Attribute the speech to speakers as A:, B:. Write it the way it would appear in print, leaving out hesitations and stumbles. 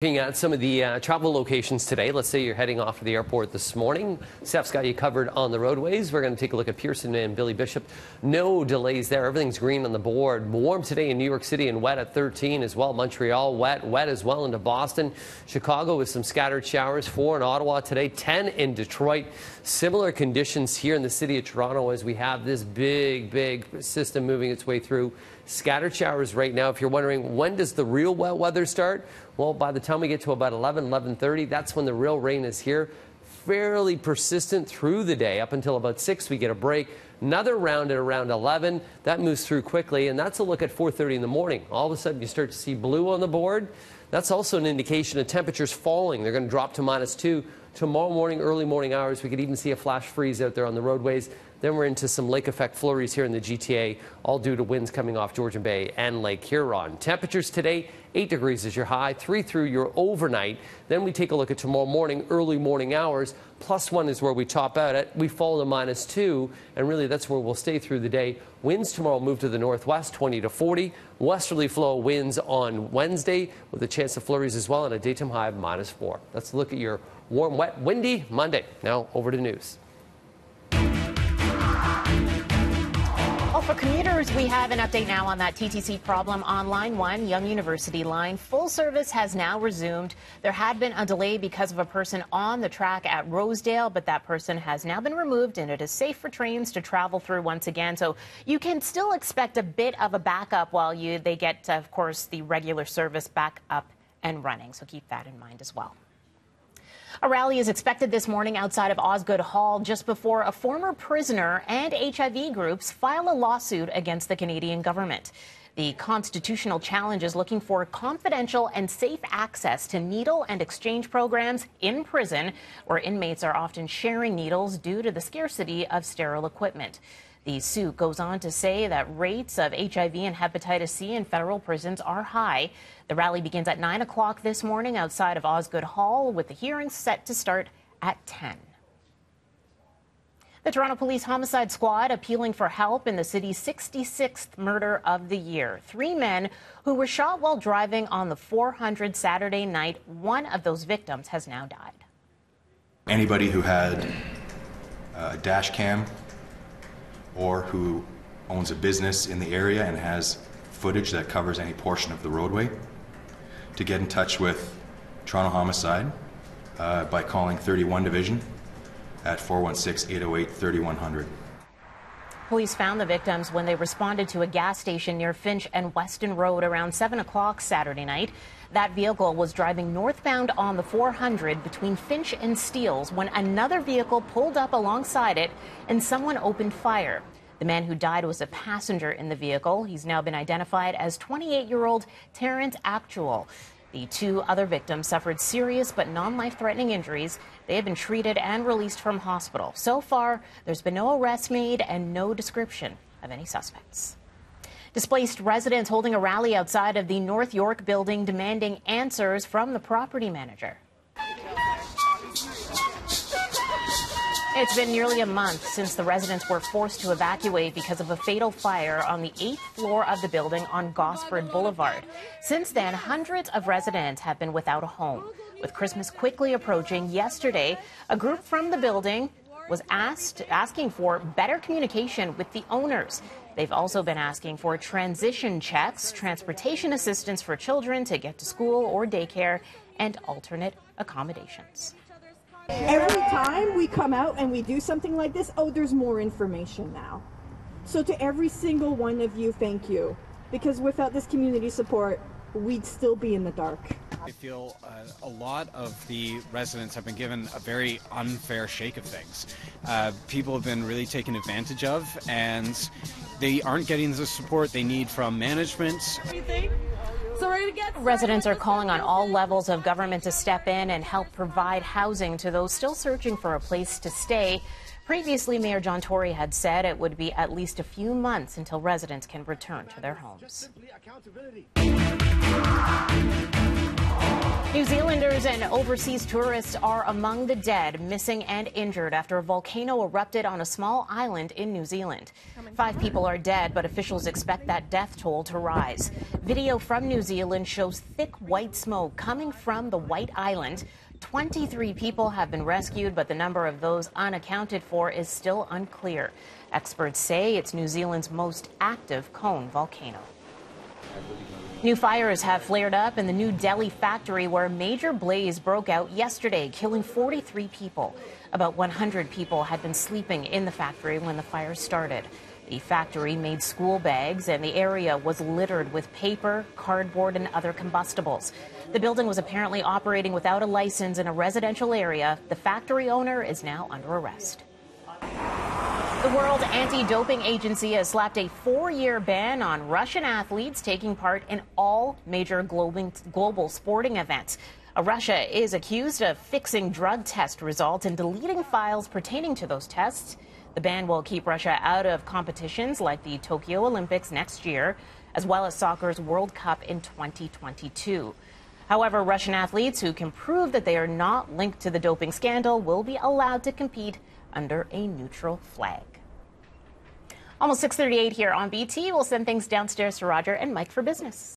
A: Looking at some of the travel locations today. Let's say you're heading off to the airport this morning. Steph's got you covered on the roadways. We're going to take a look at Pearson and Billy Bishop. No delays there. Everything's green on the board. Warm today in New York City and wet at 13 as well. Montreal wet as well into Boston. Chicago with some scattered showers. 4 in Ottawa today. 10 in Detroit. Similar conditions here in the city of Toronto as we have this big system moving its way through. Scattered showers right now. If you're wondering, when does the real wet weather start? Well, by the time we get to about 11:30, that's when the real rain is here. Fairly persistent through the day. Up until about 6, we get a break. Another round at around 11. That moves through quickly, and that's a look at 4:30 in the morning. All of a sudden, you start to see blue on the board. That's also an indication of temperatures falling. They're going to drop to -2. Tomorrow morning, early morning hours, we could even see a flash freeze out there on the roadways. Then we're into some lake effect flurries here in the GTA, all due to winds coming off Georgian Bay and Lake Huron. Temperatures today, 8 degrees is your high, 3 through your overnight. Then we take a look at tomorrow morning, early morning hours. +1 is where we top out at. We fall to -2, and really that's where we'll stay through the day. Winds tomorrow move to the northwest, 20 to 40. Westerly flow winds on Wednesday with a chance of flurries as well, and a daytime high of -4. Let's look at your warm, wet, windy Monday. Now over to news.
B: Well, for commuters, we have an update now on that TTC problem on Line 1, Yonge University line. Full service has now resumed. There had been a delay because of a person on the track at Rosedale, but that person has now been removed and it is safe for trains to travel through once again. So you can still expect a bit of a backup while they get, of course, the regular service back up and running. So keep that in mind as well. A rally is expected this morning outside of Osgoode Hall just before a former prisoner and HIV groups file a lawsuit against the Canadian government. The Constitutional Challenge is looking for confidential and safe access to needle and exchange programs in prison, where inmates are often sharing needles due to the scarcity of sterile equipment. The suit goes on to say that rates of HIV and hepatitis C in federal prisons are high. The rally begins at 9 o'clock this morning outside of Osgoode Hall, with the hearings set to start at 10. The Toronto Police Homicide Squad appealing for help in the city's 66th murder of the year. 3 men who were shot while driving on the 400 Saturday night. One of those victims has now died.
C: Anybody who had a dash cam or who owns a business in the area and has footage that covers any portion of the roadway, to get in touch with Toronto Homicide by calling 31 Division at 416-808-3100.
B: Police found the victims when they responded to a gas station near Finch and Weston Road around 7 o'clock Saturday night. That vehicle was driving northbound on the 400 between Finch and Steeles when another vehicle pulled up alongside it and someone opened fire. The man who died was a passenger in the vehicle. He's now been identified as 28-year-old Terrence Actual. The 2 other victims suffered serious but non-life-threatening injuries. They have been treated and released from hospital. So far, there's been no arrest made and no description of any suspects. Displaced residents holding a rally outside of the North York building demanding answers from the property manager. It's been nearly a month since the residents were forced to evacuate because of a fatal fire on the 8th floor of the building on Gosford Boulevard. Since then, hundreds of residents have been without a home. With Christmas quickly approaching, yesterday, a group from the building was asking for better communication with the owners. They've also been asking for transition checks, transportation assistance for children to get to school or daycare, and alternate accommodations.
D: Every time we come out and we do something like this, there's more information now. So to every single one of you, thank you. Because without this community support, we'd still be in the dark.
E: I feel a lot of the residents have been given a very unfair shake of things. People have been really taken advantage of, and they aren't getting the support they need from management.
B: Residents are calling on all levels of government to step in and help provide housing to those still searching for a place to stay. Previously, Mayor John Tory had said it would be at least a few months until residents can return to their homes. New Zealanders and overseas tourists are among the dead, missing and injured after a volcano erupted on a small island in New Zealand. 5 people are dead, but officials expect that death toll to rise. Video from New Zealand shows thick white smoke coming from the White Island. 23 people have been rescued, but the number of those unaccounted for is still unclear. Experts say it's New Zealand's most active cone volcano. New fires have flared up in the New Delhi factory where a major blaze broke out yesterday, killing 43 people. About 100 people had been sleeping in the factory when the fire started. The factory made school bags, and the area was littered with paper, cardboard, and other combustibles. The building was apparently operating without a license in a residential area. The factory owner is now under arrest. The World Anti-Doping Agency has slapped a 4-year ban on Russian athletes taking part in all major global sporting events. Russia is accused of fixing drug test results and deleting files pertaining to those tests. The ban will keep Russia out of competitions like the Tokyo Olympics next year, as well as soccer's World Cup in 2022. However, Russian athletes who can prove that they are not linked to the doping scandal will be allowed to compete under a neutral flag. Almost 6:38 here on BT. We'll send things downstairs to Roger and Mike for business.